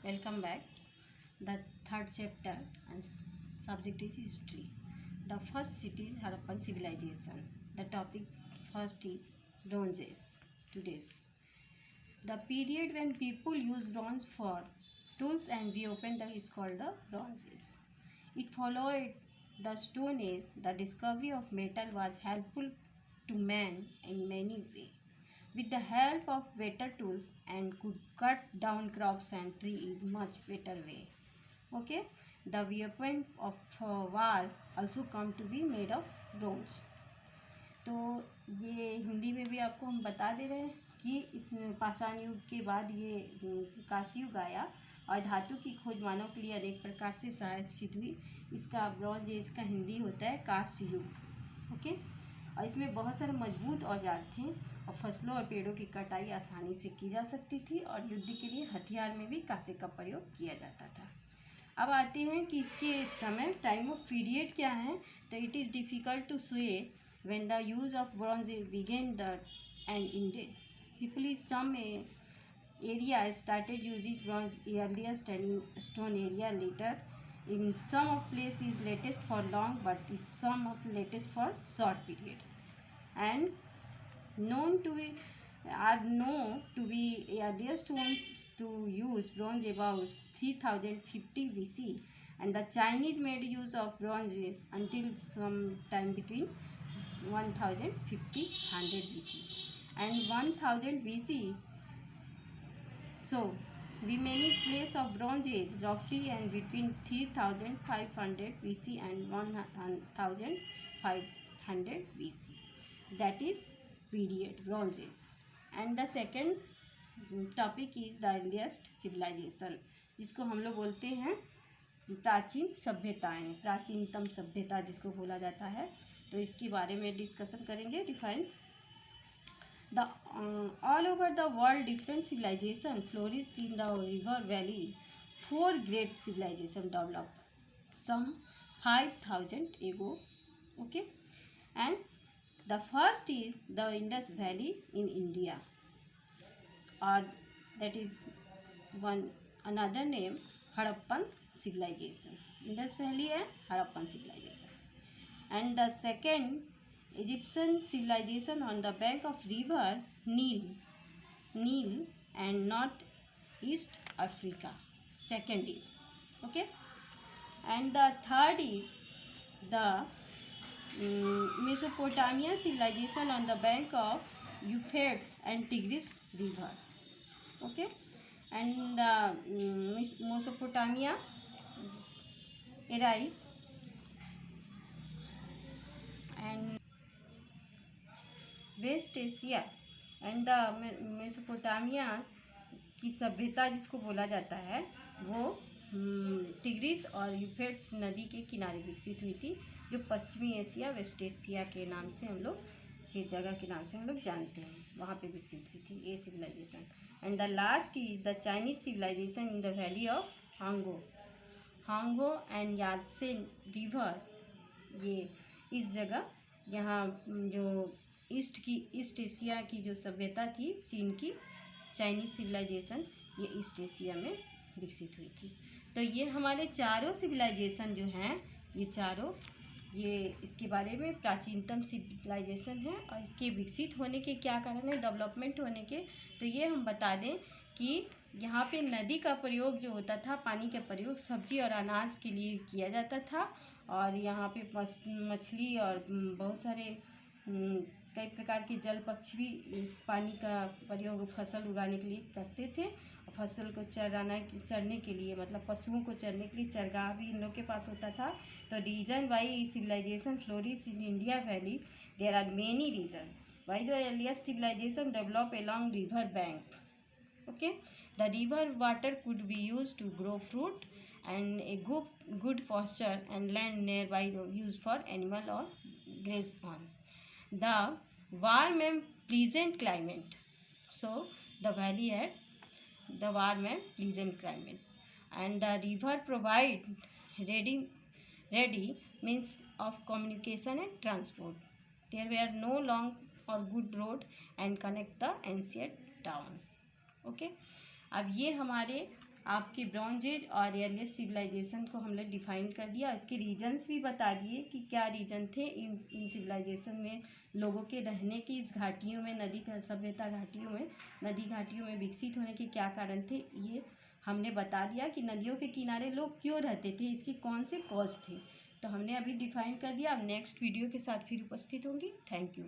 Welcome back. The third chapter and subject is history. The first city is Harappan civilization. The topic first is Bronze Age. Today's the period when people use bronze for tools and we open the is called the Bronze Age. It followed the Stone Age. The discovery of metal was helpful to man in many ways. With the help of better tools and could cut down crops and trees much better way. Okay, the weapon of war also come to be made of bronze. तो ये हिंदी में भी आपको हम बता दे रहे हैं कि इस पाषाण युग के बाद ये कांस्य युग आया और धातु की खोज मानव के लिए अनेक प्रकार से सहायक सिद्ध हुई। इसका ब्रॉन्ज एज का हिंदी होता है कांस्य युग। ओके, और इसमें बहुत सारे मजबूत औजार थे और फसलों और पेड़ों की कटाई आसानी से की जा सकती थी और युद्ध के लिए हथियार में भी कांसे का प्रयोग किया जाता था। अब आते हैं कि इसके समय टाइम ऑफ पीरियड क्या है। तो it is difficult to say when the use of bronze began the end ended. People is some area started using bronze earliest and in stone area later. In some of place is latest for long but is some of latest for short period and known to be earliest ones to use bronze about 3050 BC, and the Chinese made use of bronze until some time between 1050 100 BC and 1000 BC. So, we many place of Bronze Age roughly and between 3500 BC and 1500 BC. That is period Bronze Age. And the second topic is the earliest civilization, जिसको हम लोग बोलते हैं प्राचीन सभ्यताएं, प्राचीनतम सभ्यता जिसको बोला जाता है। तो इसके बारे में डिस्कशन करेंगे। Define The all over the world different civilization flourished in the river valley. 4 great civilization developed, some 5000 ago. Okay, and the first is the Indus Valley in India, or that is one another name Harappan civilization. Indus Valley and Harappan civilization. And the second Egyptian civilization on the bank of river Nile and northeast Africa. Second is okay, and the third is the Mesopotamia civilization on the bank of Euphrates and Tigris river. Okay, and Mesopotamia arise and west Asia and the Mesopotamia की सभ्यता जिसको बोला जाता है वो tigris और Euphrates नदी के किनारे विकसित हुई थी, जो पश्चिमी एशिया वेस्ट एशिया के नाम से हम लोग जिस जगह के नाम से हम लोग जानते हैं वहाँ पे विकसित हुई थी ये civilization. And the last is the Chinese civilization in the valley of Hwang Ho and Yangtze river. ये इस जगह यहाँ जो ईस्ट एशिया की जो सभ्यता थी चीन की चाइनीज सिविलाइजेशन, ये ईस्ट एशिया में विकसित हुई थी। तो ये हमारे चारों सिविलाइजेशन जो हैं ये चारों ये इसके बारे में प्राचीनतम सिविलाइजेशन है और इसके विकसित होने के क्या कारण है, डेवलपमेंट होने के। तो ये हम बता दें कि यहाँ पे नदी का प्रयोग जो होता था, पानी का प्रयोग सब्जी और अनाज के लिए किया जाता था और यहाँ पे मछली और बहुत सारे कई प्रकार के जल पक्षी भी इस पानी का प्रयोग फसल उगाने के लिए करते थे और फसल को चरने के लिए मतलब पशुओं को चरने के लिए चरगाह भी इन लोग के पास होता था। तो reason why civilisation flourish in Indus valley, there are many reason why the earliest civilisation develop along river bank. Okay, the river water could be used to grow fruit and a good pasture and land nearby used for animal or graze on. The warm and pleasant climate, so the valley had the warm and pleasant climate, and the river provide ready means of communication and transport. There were no long or good road and connect the ancient town. Okay, अब ये हमारे आपके bronze age और earliest civilisation को हमने define कर दिया। इसके रीजन्स भी बता दिए कि क्या रीजन थे इन सिविलाइजेशन में लोगों के रहने की, इस घाटियों में, नदी का सभ्यता घाटियों में, नदी घाटियों में विकसित होने के क्या कारण थे। ये हमने बता दिया कि नदियों के किनारे लोग क्यों रहते थे, इसके कौन से कॉज थे। तो हमने अभी डिफाइन कर दिया। अब नेक्स्ट वीडियो के साथ फिर उपस्थित होंगी। Thank you.